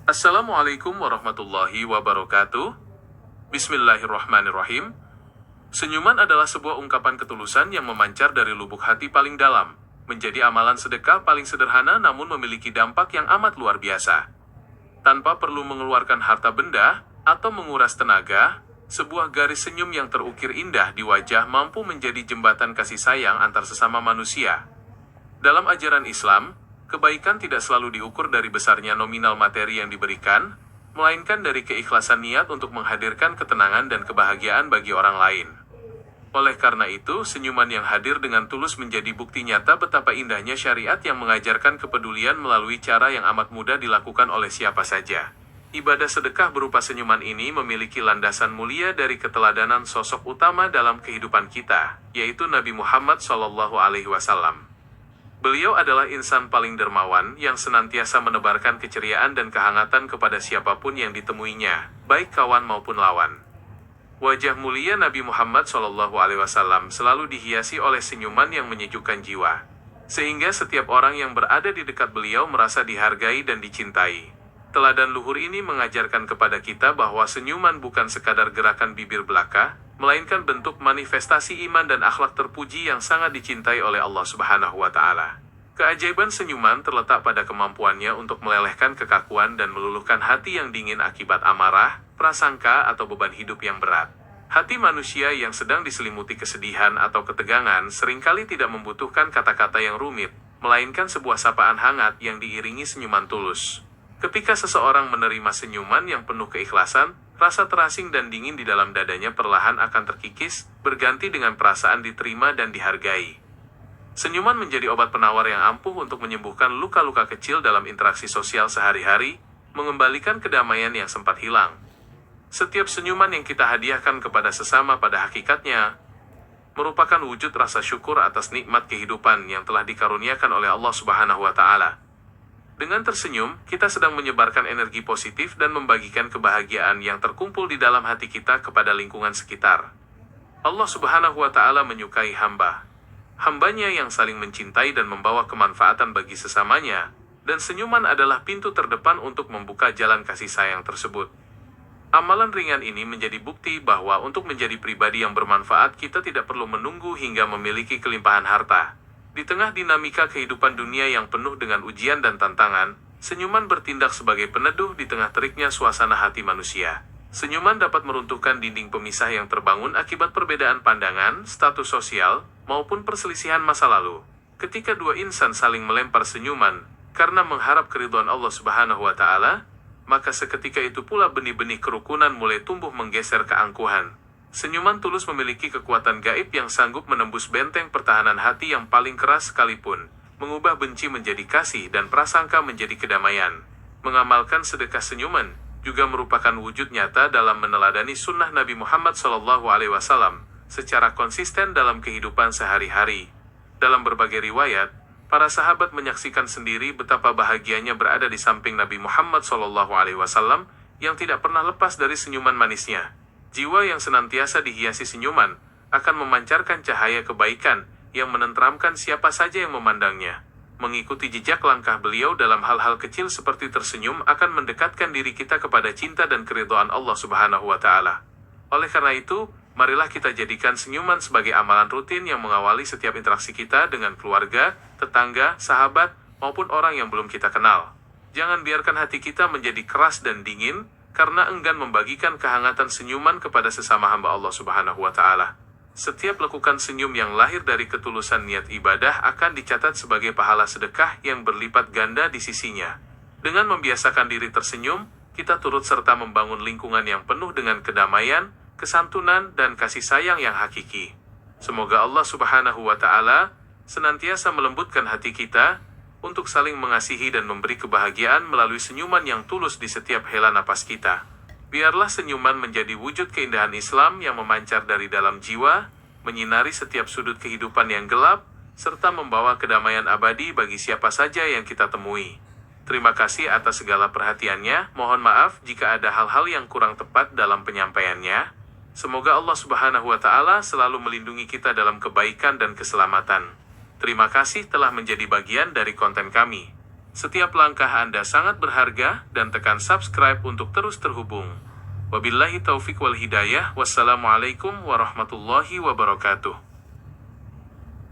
Assalamualaikum warahmatullahi wabarakatuh. Bismillahirrahmanirrahim. Senyuman adalah sebuah ungkapan ketulusan yang memancar dari lubuk hati paling dalam, menjadi amalan sedekah paling sederhana namun memiliki dampak yang amat luar biasa. Tanpa perlu mengeluarkan harta benda atau menguras tenaga, sebuah garis senyum yang terukir indah di wajah mampu menjadi jembatan kasih sayang antar sesama manusia. Dalam ajaran Islam, kebaikan tidak selalu diukur dari besarnya nominal materi yang diberikan, melainkan dari keikhlasan niat untuk menghadirkan ketenangan dan kebahagiaan bagi orang lain. Oleh karena itu, senyuman yang hadir dengan tulus menjadi bukti nyata betapa indahnya syariat yang mengajarkan kepedulian melalui cara yang amat mudah dilakukan oleh siapa saja. Ibadah sedekah berupa senyuman ini memiliki landasan mulia dari keteladanan sosok utama dalam kehidupan kita, yaitu Nabi Muhammad SAW. Beliau adalah insan paling dermawan yang senantiasa menebarkan keceriaan dan kehangatan kepada siapapun yang ditemuinya, baik kawan maupun lawan. Wajah mulia Nabi Muhammad SAW selalu dihiasi oleh senyuman yang menyejukkan jiwa, sehingga setiap orang yang berada di dekat beliau merasa dihargai dan dicintai. Teladan luhur ini mengajarkan kepada kita bahwa senyuman bukan sekadar gerakan bibir belaka, melainkan bentuk manifestasi iman dan akhlak terpuji yang sangat dicintai oleh Allah Subhanahu wa Ta'ala. Keajaiban senyuman terletak pada kemampuannya untuk melelehkan kekakuan dan meluluhkan hati yang dingin akibat amarah, prasangka, atau beban hidup yang berat. Hati manusia yang sedang diselimuti kesedihan atau ketegangan seringkali tidak membutuhkan kata-kata yang rumit, melainkan sebuah sapaan hangat yang diiringi senyuman tulus. Ketika seseorang menerima senyuman yang penuh keikhlasan, rasa terasing dan dingin di dalam dadanya perlahan akan terkikis, berganti dengan perasaan diterima dan dihargai. Senyuman menjadi obat penawar yang ampuh untuk menyembuhkan luka-luka kecil dalam interaksi sosial sehari-hari, mengembalikan kedamaian yang sempat hilang. Setiap senyuman yang kita hadiahkan kepada sesama pada hakikatnya merupakan wujud rasa syukur atas nikmat kehidupan yang telah dikaruniakan oleh Allah Subhanahu wa Ta'ala. Dengan tersenyum, kita sedang menyebarkan energi positif dan membagikan kebahagiaan yang terkumpul di dalam hati kita kepada lingkungan sekitar. Allah Subhanahu wa Ta'ala menyukai hambanya yang saling mencintai dan membawa kemanfaatan bagi sesamanya, dan senyuman adalah pintu terdepan untuk membuka jalan kasih sayang tersebut. Amalan ringan ini menjadi bukti bahwa untuk menjadi pribadi yang bermanfaat kita tidak perlu menunggu hingga memiliki kelimpahan harta. Di tengah dinamika kehidupan dunia yang penuh dengan ujian dan tantangan, senyuman bertindak sebagai peneduh di tengah teriknya suasana hati manusia. Senyuman dapat meruntuhkan dinding pemisah yang terbangun akibat perbedaan pandangan, status sosial, maupun perselisihan masa lalu. Ketika dua insan saling melempar senyuman karena mengharap keridhaan Allah Subhanahu wa Ta'ala, maka seketika itu pula benih-benih kerukunan mulai tumbuh menggeser keangkuhan. Senyuman tulus memiliki kekuatan gaib yang sanggup menembus benteng pertahanan hati yang paling keras sekalipun, mengubah benci menjadi kasih dan prasangka menjadi kedamaian. Mengamalkan sedekah senyuman juga merupakan wujud nyata dalam meneladani sunnah Nabi Muhammad SAW secara konsisten dalam kehidupan sehari-hari. Dalam berbagai riwayat, para sahabat menyaksikan sendiri betapa bahagianya berada di samping Nabi Muhammad SAW yang tidak pernah lepas dari senyuman manisnya. Jiwa yang senantiasa dihiasi senyuman akan memancarkan cahaya kebaikan yang menenteramkan siapa saja yang memandangnya. Mengikuti jejak langkah beliau dalam hal-hal kecil seperti tersenyum akan mendekatkan diri kita kepada cinta dan keridhaan Allah Subhanahu wa Ta'ala. Oleh karena itu, marilah kita jadikan senyuman sebagai amalan rutin yang mengawali setiap interaksi kita dengan keluarga, tetangga, sahabat, maupun orang yang belum kita kenal. Jangan biarkan hati kita menjadi keras dan dingin karena enggan membagikan kehangatan senyuman kepada sesama hamba Allah Subhanahu wa Ta'ala. Setiap lekukan senyum yang lahir dari ketulusan niat ibadah akan dicatat sebagai pahala sedekah yang berlipat ganda di sisinya. Dengan membiasakan diri tersenyum, kita turut serta membangun lingkungan yang penuh dengan kedamaian, kesantunan, dan kasih sayang yang hakiki. Semoga Allah Subhanahu wa Ta'ala senantiasa melembutkan hati kita untuk saling mengasihi dan memberi kebahagiaan melalui senyuman yang tulus di setiap hela napas kita. Biarlah senyuman menjadi wujud keindahan Islam yang memancar dari dalam jiwa, menyinari setiap sudut kehidupan yang gelap, serta membawa kedamaian abadi bagi siapa saja yang kita temui. Terima kasih atas segala perhatiannya. Mohon maaf jika ada hal-hal yang kurang tepat dalam penyampaiannya. Semoga Allah Subhanahu wa Ta'ala selalu melindungi kita dalam kebaikan dan keselamatan. Terima kasih telah menjadi bagian dari konten kami. Setiap langkah Anda sangat berharga dan tekan subscribe untuk terus terhubung. Wabillahi taufiq wal hidayah. Wassalamualaikum warahmatullahi wabarakatuh.